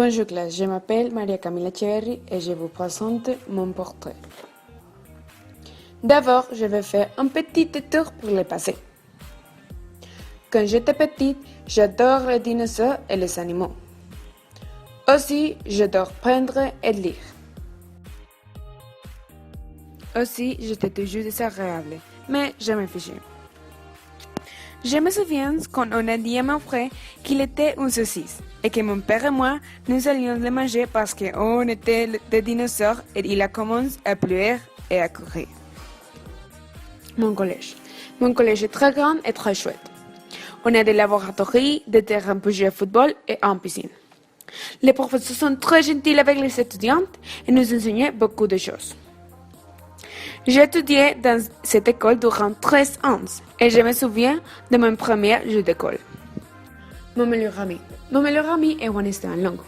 Bonjour classe, je m'appelle Maria Camila Echeverri et je vous présente mon portrait. D'abord, je vais faire un petit tour pour le passé. Quand j'étais petite, j'adore les dinosaures et les animaux. Aussi, j'adore prendre et lire. Aussi, j'étais toujours désagréable, mais je me fichais. Je me souviens quand on a dit à mon frère qu'il était une saucisse et que mon père et moi, nous allions le manger parce qu'on était des dinosaures et il a commencé à pleurer et à courir. Mon collège est très grand et très chouette. On a des laboratoires, des terrains pour jouer au football et une piscine. Les professeurs sont très gentils avec les étudiants et nous enseignent beaucoup de choses. J'ai étudié dans cette école durant 13 ans et je me souviens de mon premier jeu d'école. Mon meilleur ami est Juan-Esteban Longo.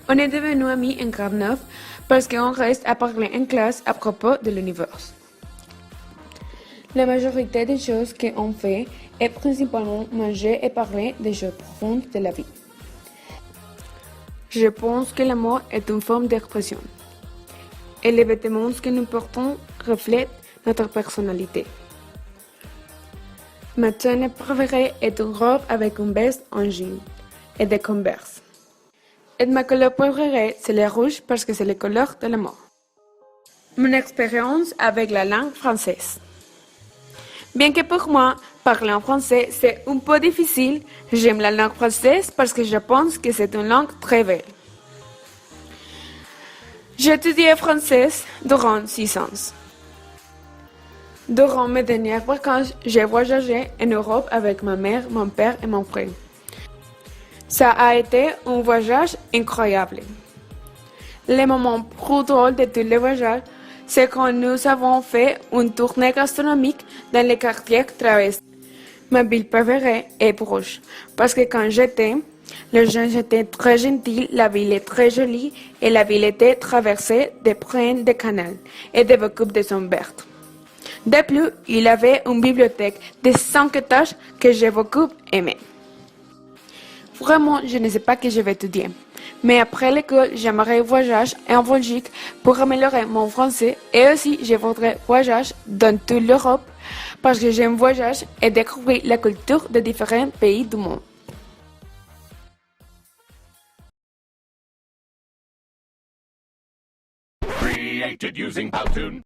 On est devenus amis en grade 9 parce qu'on reste à parler en classe à propos de l'univers. La majorité des choses qu'on fait est principalement manger et parler des choses profondes de la vie. Je pense que l'amour est une forme d'expression. Et les vêtements que nous portons reflètent notre personnalité. Ma tenue préférée est une robe avec une veste en jean et des Converse. Et ma couleur préférée, c'est le rouge parce que c'est la couleur de l'amour. Mon expérience avec la langue française. Bien que pour moi, parler en français, c'est un peu difficile, j'aime la langue française parce que je pense que c'est une langue très belle. J'ai étudié français durant 6 ans. Durant mes dernières vacances, j'ai voyagé en Europe avec ma mère, mon père et mon frère. Ça a été un voyage incroyable. Le moment plus drôle de tout le voyage, c'est quand nous avons fait une tournée gastronomique dans les quartiers traversés. Ma ville préférée est Bruges, parce que quand j'étais, les gens étaient très gentils, la ville est très jolie et la ville était traversée de près de canaux et de beaucoup de zones vertes. De plus, il y avait une bibliothèque de 5 étages que j'ai beaucoup aimé. Vraiment, je ne sais pas que je vais étudier. Mais après l'école, j'aimerais voyager en Belgique pour améliorer mon français et aussi je voudrais voyager dans toute l'Europe parce que j'aime voyager et découvrir la culture de différents pays du monde. Created using Powtoon.